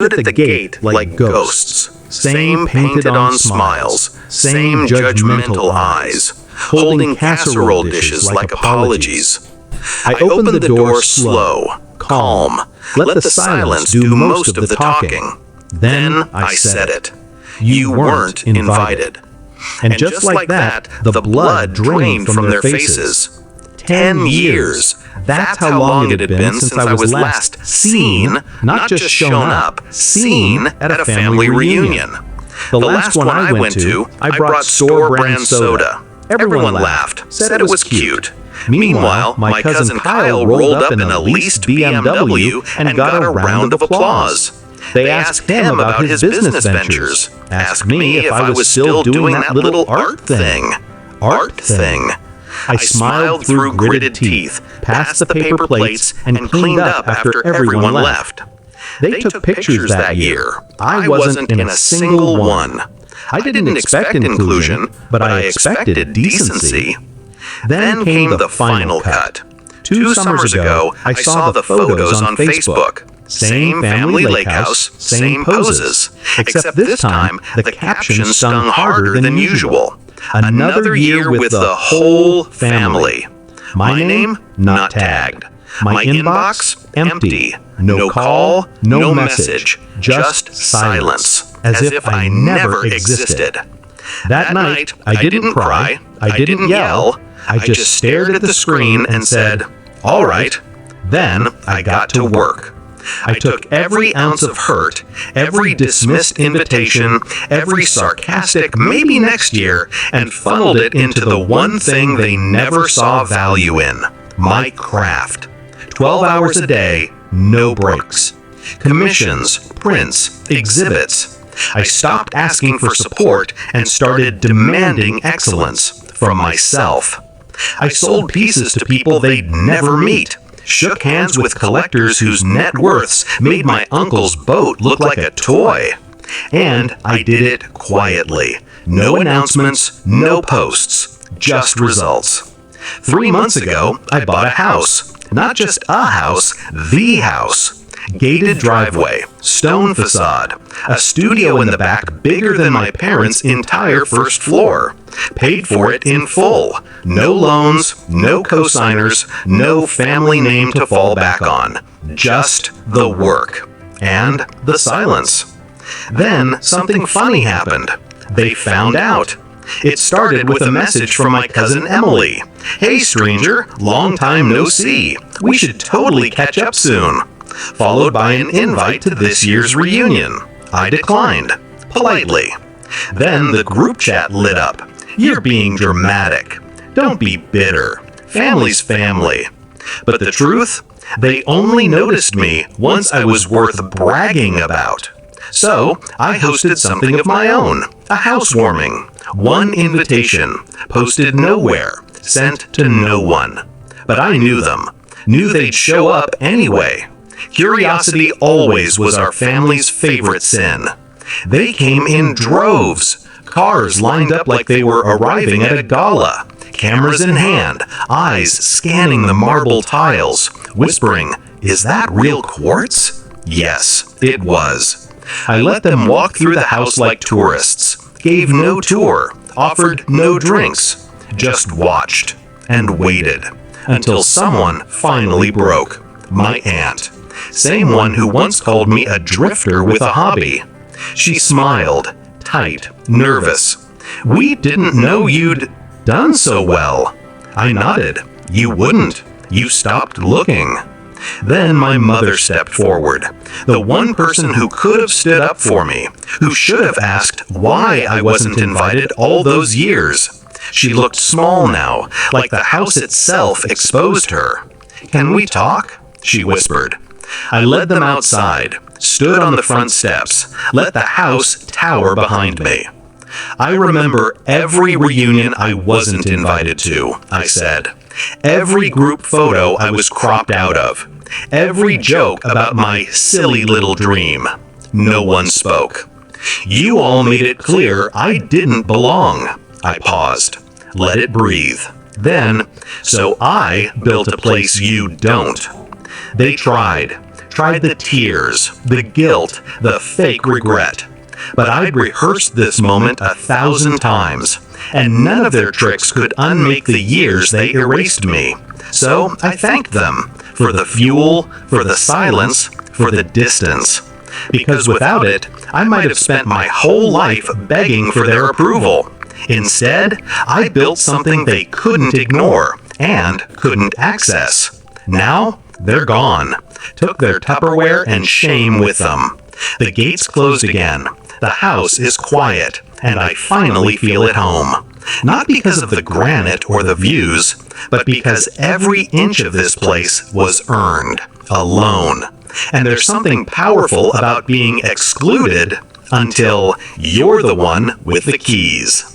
at the gate like ghosts. Same painted-on smiles, same judgmental eyes, holding casserole dishes like apologies. I opened the door slow, calm, let the silence do most of the talking. Then I said it. You weren't invited. And just like that, the blood drained from their faces. 10 years. That's how long it had been since I was last seen, not just shown up, seen at a family reunion. The last one I went to, I brought store-brand soda. Everyone laughed, said it was cute. Meanwhile, my cousin Kyle rolled up in a leased BMW and got a round of applause. They asked him about his business ventures, asked me if I was still doing that little art thing. I smiled through gritted teeth, passed the paper plates, and cleaned up after everyone left. They took pictures that year. I wasn't in a single one. I didn't expect inclusion, but I expected decency. Then came the final cut. 2 summers ago, I saw the photos on Facebook. Same family lake house, same poses. Except this time, the caption stung harder than usual. Another year with the whole family. My name, not tagged. My inbox, empty. No call, no message. Just silence. As if I never existed. That night, I didn't cry. I didn't yell. I just stared at the screen and said, "All right." Then I got to work. I took every ounce of hurt, every dismissed invitation, every sarcastic "maybe next year," and funneled it into the one thing they never saw value in: my craft. 12 hours a day, no breaks. Commissions, prints, exhibits. I stopped asking for support and started demanding excellence from myself. I sold pieces to people they'd never meet. Shook hands with collectors whose net worths made my uncle's boat look like a toy. And I did it quietly. No announcements, no posts, just results. 3 months ago, I bought a house. Not just a house, the house. Gated driveway, stone facade, a studio in the back bigger than my parents' entire first floor. Paid for it in full. No loans, no cosigners, no family name to fall back on. Just the work. And the silence. Then something funny happened. They found out. It started with a message from my cousin Emily. "Hey stranger, long time no see. We should totally catch up soon." Followed by an invite to this year's reunion. I declined, politely. Then the group chat lit up. "You're being dramatic. Don't be bitter. Family's family." But the truth? They only noticed me once I was worth bragging about. So I hosted something of my own, a housewarming. One invitation, posted nowhere, sent to no one. But I knew them, knew they'd show up anyway. Curiosity always was our family's favorite sin. They came in droves, cars lined up like they were arriving at a gala, cameras in hand, eyes scanning the marble tiles, whispering, "Is that real quartz?" Yes, it was. I let them walk through the house like tourists, gave no tour, offered no drinks, just watched and waited until someone finally broke. My aunt. Same one who once called me a drifter with a hobby. She smiled, tight, nervous. "We didn't know you'd done so well." I nodded. "You wouldn't. You stopped looking." Then my mother stepped forward, the one person who could have stood up for me, who should have asked why I wasn't invited all those years. She looked small now, like the house itself exposed her. "Can we talk?" she whispered. I led them outside, stood on the front steps, let the house tower behind me. "I remember every reunion I wasn't invited to," I said. "Every group photo I was cropped out of. Every joke about my silly little dream." No one spoke. "You all made it clear I didn't belong." I paused, let it breathe. Then, "So I built a place you don't." They tried tried the tears, the guilt, the fake regret. But I'd rehearsed this moment 1,000 times, and none of their tricks could unmake the years they erased me. So I thanked them for the fuel, for the silence, for the distance. Because without it, I might have spent my whole life begging for their approval. Instead, I built something they couldn't ignore and couldn't access. Now, they're gone. Took their Tupperware and shame with them. The gates closed again. The house is quiet, and I finally feel at home. Not because of the granite or the views, but because every inch of this place was earned, alone. And there's something powerful about being excluded until you're the one with the keys.